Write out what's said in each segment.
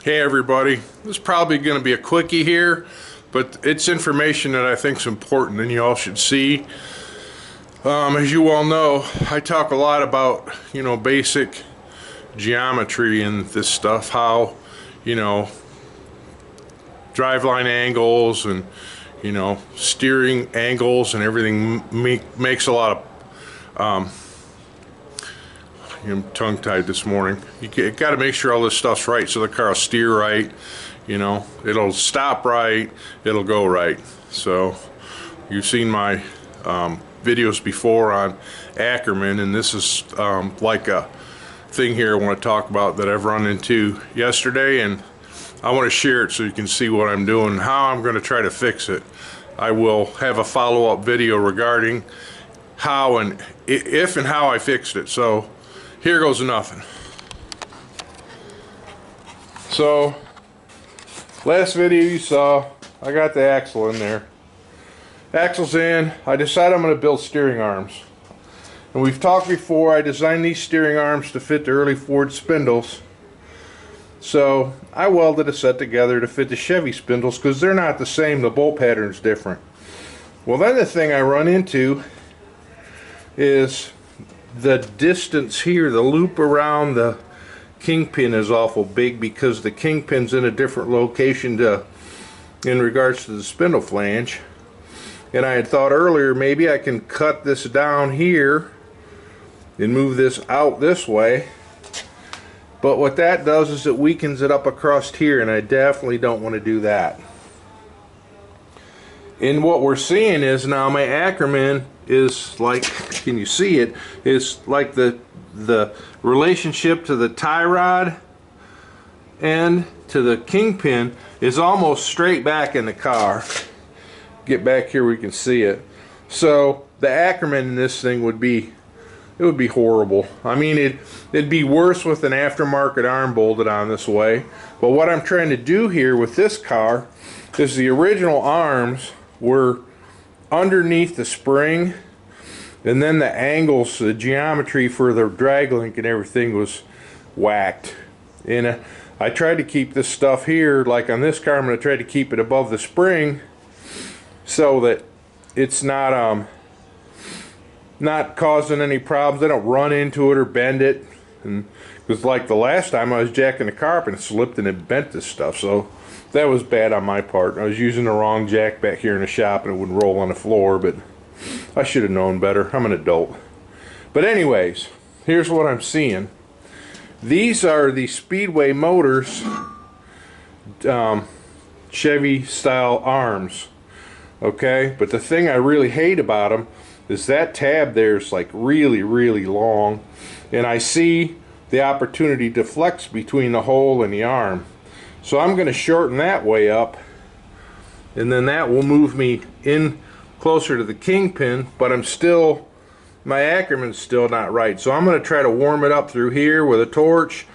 Hey everybody, this is probably going to be a quickie here, but it's information that I think is important and you all should see. As you all know, I talk a lot about, basic geometry and this stuff, how, driveline angles and, steering angles and everything makes a lot of I'm tongue-tied this morning. You got to make sure all this stuff's right so the car will steer right, it'll stop right, it'll go right. So you've seen my videos before on Ackerman, and this is like a thing here I want to talk about that I've run into yesterday, and I want to share it so you can see what I'm doing, how I'm going to try to fix it. I will have a follow-up video regarding how and if and how I fixed it. So here goes nothing. So last video you saw, I got the axle in there. Axle's in. I decided I'm going to build steering arms. And we've talked before, I designed these steering arms to fit the early Ford spindles. So I welded a set together to fit the Chevy spindles because they're not the same, the bolt pattern's different. Well, then the thing I run into is the distance here, the loop around the kingpin is awful big because the kingpin's in a different location in regards to the spindle flange. And I had thought earlier maybe I can cut this down here and move this out this way, but what that does is it weakens it up across here, and I definitely don't want to do that. And what we're seeing is now my Ackerman is like, can you see it, is like the relationship to the tie rod and to the kingpin is almost straight back in the car. Get back here, we can see it. So the Ackerman in this thing would be horrible. I mean, it'd be worse with an aftermarket arm bolted on this way. But what I'm trying to do here with this car is the original arms were underneath the spring, and then the angles, the geometry for the drag link and everything was whacked. And I tried to keep this stuff here, like on this car I'm going to try to keep it above the spring so that it's not causing any problems. They don't run into it or bend it. And because like the last time I was jacking the car up and it slipped and it bent this stuff, so that was bad on my part. I was using the wrong jack back here in the shop and it would roll on the floor, but I should have known better. I'm an adult. But anyways, here's what I'm seeing. These are the Speedway Motors Chevy style arms. Okay, but the thing I really hate about them is that tab there is like really long, and I see the opportunity to flex between the hole and the arm. So I'm going to shorten that way up, and then that will move me in closer to the kingpin, but my Ackerman's still not right. So I'm going to try to warm it up through here with a torch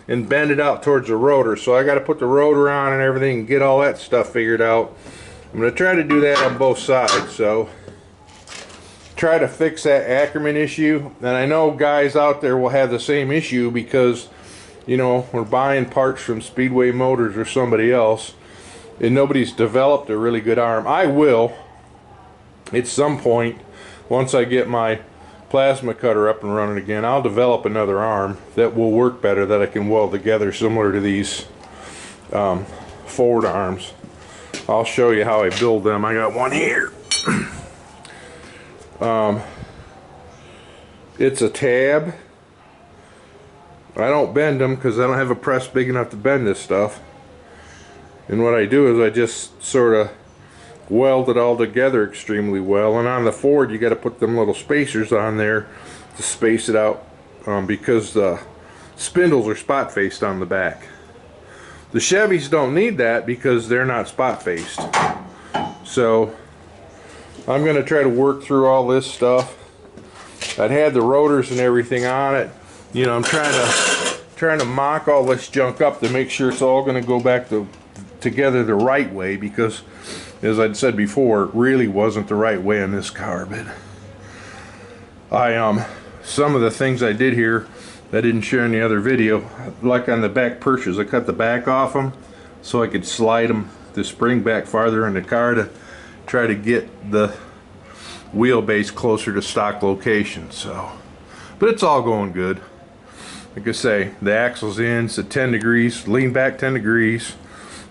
and bend it out towards the rotor. So I got to put the rotor on and everything and get all that stuff figured out. I'm going to try to do that on both sides. So try to fix that Ackerman issue. And I know guys out there will have the same issue because we're buying parts from Speedway Motors or somebody else, and nobody's developed a really good arm. I will at some point, once I get my plasma cutter up and running again. I'll develop another arm that will work better, that I can weld together similar to these Ford arms. I'll show you how I build them. I got one here. It's a tab. I don't bend them because I don't have a press big enough to bend this stuff. And what I do is I just sort of weld it all together extremely well. And on the Ford you got to put them little spacers on there to space it out because the spindles are spot faced on the back. The Chevys don't need that because they're not spot faced. So I'm going to try to work through all this stuff. I'd had the rotors and everything on it. I'm trying to mock all this junk up to make sure it's all going to go back together the right way, because as I'd said before, it really wasn't the right way in this car. But some of the things I did here I didn't share in the other video. Like on the back Porsches, I cut the back off them so I could slide them, the spring back farther in the car to try to get the wheelbase closer to stock location. So, but it's all going good. Like I say, the axle's in, it's at 10 degrees, lean back 10 degrees,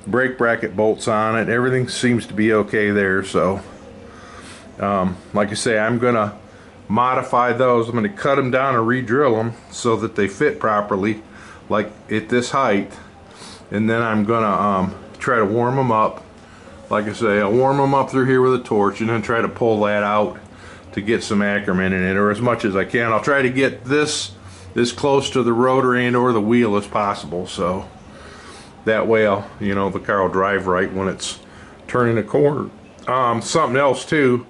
brake bracket bolts on it, everything seems to be okay there. So like I say, I'm gonna modify those. I'm gonna cut them down and re-drill them so that they fit properly, like at this height, and then I'm gonna try to warm them up. Like I say, I'll warm them up through here with a torch and then try to pull that out to get some Ackerman in it, or as much as I can. I'll try to get this as close to the rotor and or the wheel as possible, so that way I'll, you know, the car will drive right when it's turning a corner. Something else too,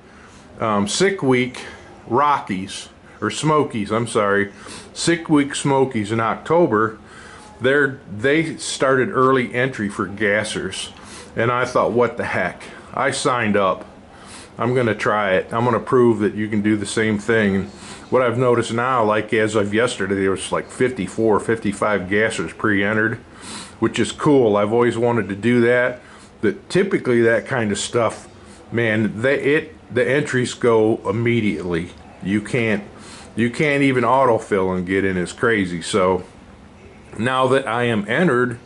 Sick Week Rockies, or Smokies, I'm sorry, Sick Week Smokies in October, they started early entry for gassers, and I thought, what the heck, I signed up. I'm gonna try it. I'm gonna prove that you can do the same thing. What I've noticed now, like as of yesterday, there was like 54, 55 gassers pre-entered, which is cool. I've always wanted to do that. But typically that kind of stuff, man, the entries go immediately. You can't even autofill and get in. It's crazy. So now that I am entered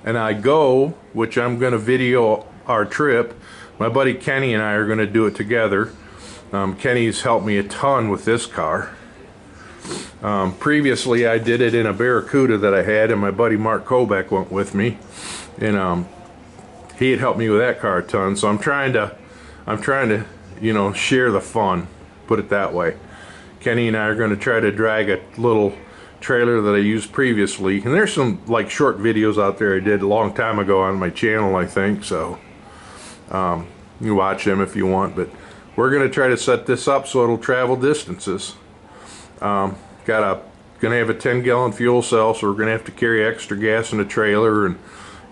and I go, which I'm gonna video our trip, my buddy Kenny and I are gonna do it together. Kenny's helped me a ton with this car. Previously I did it in a Barracuda that I had, and my buddy Mark Kobeck went with me, and he had helped me with that car a ton. So I'm trying to you know, share the fun, put it that way. Kenny and I are going to try to drag a little trailer that I used previously, and there's some like short videos out there I did a long time ago on my channel, I think, so you watch them if you want. But we're going to try to set this up so it'll travel distances. Gonna have a 10-gallon fuel cell, so we're gonna have to carry extra gas in the trailer, and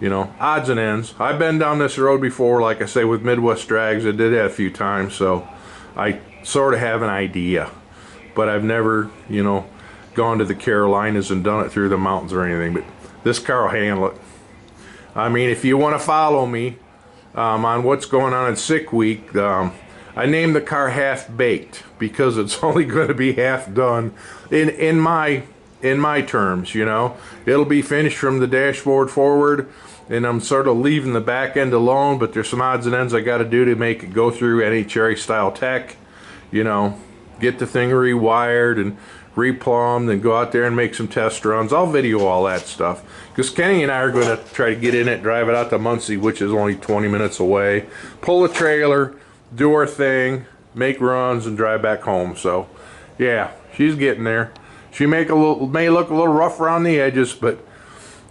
you know, odds and ends. I've been down this road before, like I say, with Midwest Drags. I did that a few times, so I sort of have an idea, but I've never, you know, gone to the Carolinas and done it through the mountains or anything. But this car will handle it. I mean, if you want to follow me on what's going on in Sick Week, I named the car Half Baked because it's only going to be half done in my terms, you know. It'll be finished from the dashboard forward, and I'm sort of leaving the back end alone, but there's some odds and ends I got to do to make it go through NHRA style tech, you know, get the thing rewired and replumbed and go out there and make some test runs. I'll video all that stuff because Kenny and I are going to try to get in it, drive it out to Muncie, which is only 20 minutes away, pull a trailer, do our thing, make runs, and drive back home. So yeah, she's getting there. She may look a little rough around the edges, but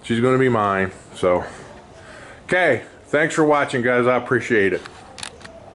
she's going to be mine. So okay, thanks for watching, guys. I appreciate it.